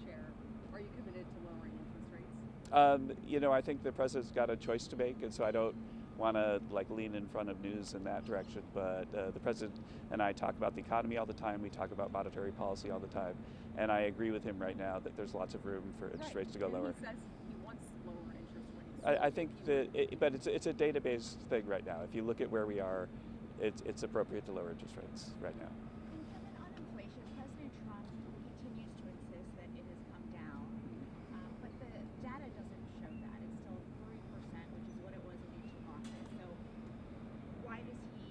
chair, are you committed to lowering interest rates? I think the president's got a choice to make, and so I don't want to lean in front of news in that direction. But the president and I talk about the economy all the time. We talk about monetary policy all the time, and I agree with him right now that there's lots of room for interest rates to go lower. He says he wants lower interest rates. I think but it's a database thing right now. If you look at where we are, it's appropriate to lower interest rates right now. And Kevin, on inflation, President Trump continues to insist that it has come down, but the data doesn't show that. It's still 3%, which is what it was when he took office. So why does he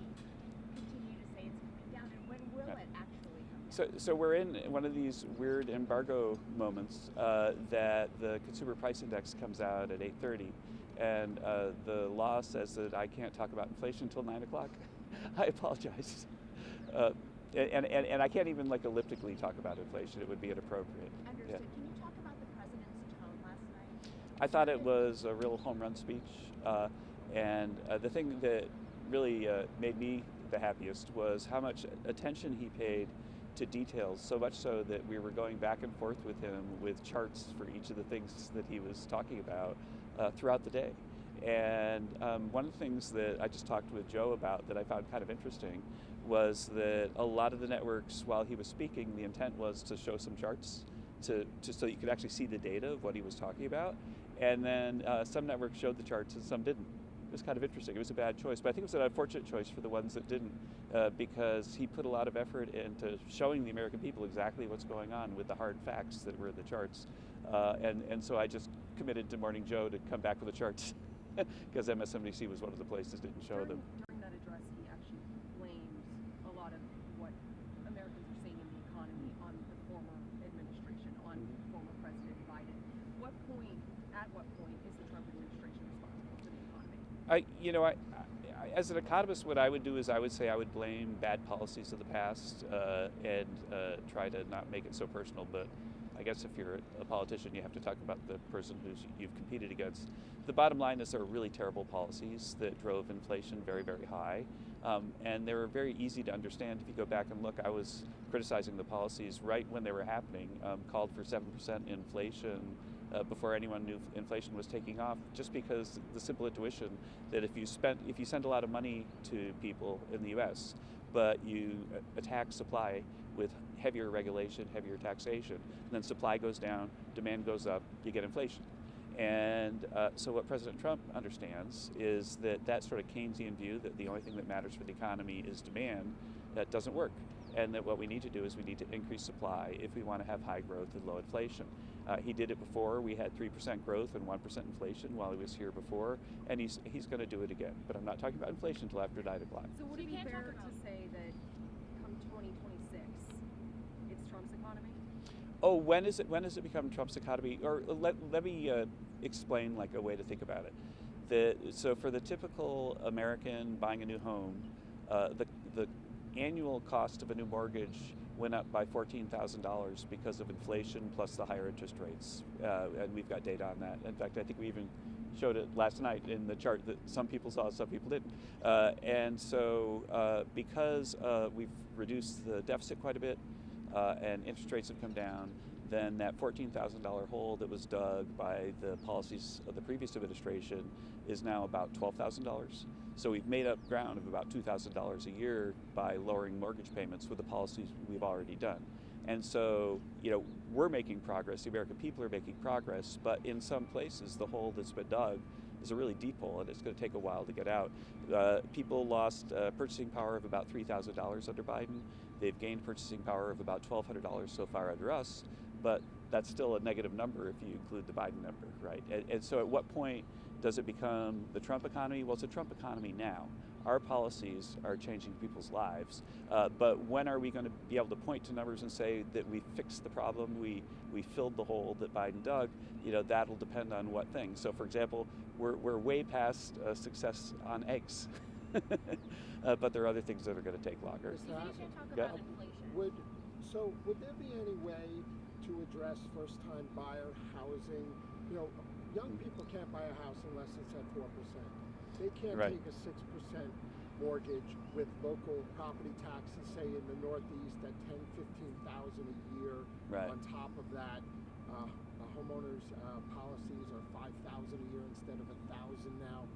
continue to say it's coming down, and when will it actually come down? So we're in one of these weird embargo moments that the consumer price index comes out at 8:30, and the law says that I can't talk about inflation until 9 o'clock. I apologize. And I can't even elliptically talk about inflation. It would be inappropriate. Understood. Yeah. Can you talk about the president's tone last night? I thought it was a real home run speech. And the thing that really made me the happiest was how much attention he paid to details, so much so that we were going back and forth with him with charts for each of the things that he was talking about throughout the day. And one of the things that I just talked with Joe about that I found kind of interesting was that a lot of the networks, while he was speaking, the intent was to show some charts so you could actually see the data of what he was talking about. And then some networks showed the charts and some didn't. It was kind of interesting. It was a bad choice, but I think it was an unfortunate choice for the ones that didn't, because he put a lot of effort into showing the American people exactly what's going on with the hard facts that were in the charts. And so I just committed to Morning Joe to come back with the charts. Because MSNBC was one of the places that didn't show them. During that address, he actually blamed a lot of what Americans are seeing in the economy on the former administration, on former President Biden. At what point is the Trump administration responsible for the economy? As an economist, what I would do is I would say I would blame bad policies of the past and try to not make it so personal. But I guess if you're a politician, you have to talk about the person you've competed against. The bottom line is there are really terrible policies that drove inflation very, very high. And they were very easy to understand. If you go back and look, I was criticizing the policies right when they were happening, called for 7% inflation before anyone knew inflation was taking off, just because the simple intuition that if you send a lot of money to people in the US, but you attack supply with heavier regulation, heavier taxation, then supply goes down, demand goes up, you get inflation. And so what President Trump understands is that sort of Keynesian view that the only thing that matters for the economy is demand, that doesn't work. And that what we need to do is we need to increase supply if we want to have high growth and low inflation. He did it before. We had 3% growth and 1% inflation while he was here before, and he's going to do it again. But I'm not talking about inflation until after 9 o'clock. So would it be fair to say that come 2026, it's Trump's economy? Oh, when does it become Trump's economy? Or let me explain a way to think about it. So for the typical American buying a new home, the annual cost of a new mortgage went up by $14,000 because of inflation plus the higher interest rates, and we've got data on that. In fact, I think we even showed it last night in the chart that some people saw, some people didn't. And so because we've reduced the deficit quite a bit and interest rates have come down, then that $14,000 hole that was dug by the policies of the previous administration is now about $12,000. So we've made up ground of about $2,000 a year by lowering mortgage payments with the policies we've already done. And so, we're making progress, the American people are making progress, but in some places the hole that's been dug is a really deep hole and it's going to take a while to get out. People lost purchasing power of about $3,000 under Biden. They've gained purchasing power of about $1,200 so far under us, but that's still a negative number if you include the Biden number, right? And so at what point does it become the Trump economy? Well, it's a Trump economy now. Our policies are changing people's lives, but when are we going to be able to point to numbers and say that we fixed the problem, we filled the hole that Biden dug? That'll depend on what things. So, for example, we're way past success on eggs, but there are other things that are going to take longer. You can talk about inflation. Would there be any way to address first-time buyer housing? Young people can't buy a house unless it's at 4%. They can't take a 6% mortgage with local property taxes, say in the Northeast, at $10,000, $15,000 a year on top of that. homeowners policies are $5,000 a year instead of $1,000 now.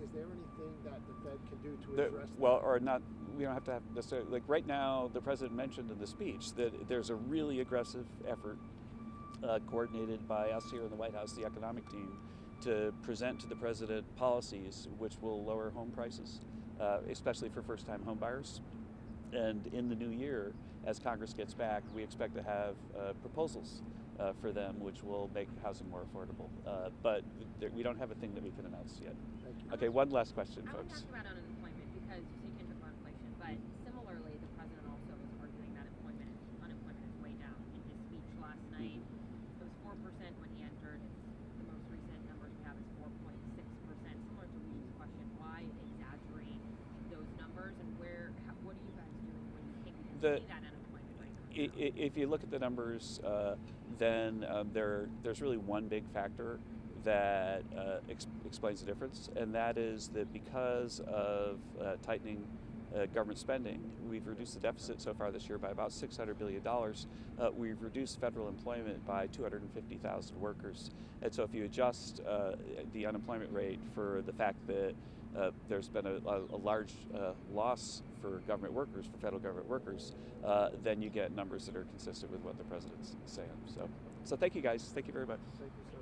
Is there anything that the Fed can do to address that? Well, or not, we don't have to have necessarily, like right now, the president mentioned in the speech that there's a really aggressive effort coordinated by us here in the White House, the economic team, to present to the president policies which will lower home prices, especially for first-time home buyers. And in the new year, as Congress gets back, we expect to have proposals for them which will make housing more affordable. But we don't have a thing that we can announce yet. Okay, one last question, I want to folks. ask about unemployment because you say you can't talk about inflation, but similarly, the president also was arguing that unemployment is way down. In his speech last night, it was 4% when he entered. The most recent numbers we have is 4.6%. Similar to Reed's question, why exaggerate those numbers, and what are you guys doing when you think we can see that unemployment rate? If you look at the numbers, then there's really one big factor that explains the difference, and that is that because of tightening government spending, we've reduced the deficit so far this year by about $600 billion. We've reduced federal employment by 250,000 workers. And so if you adjust the unemployment rate for the fact that there's been a large loss for government workers, for federal government workers, then you get numbers that are consistent with what the president's saying. So thank you guys. Thank you very much. Thank you, sir.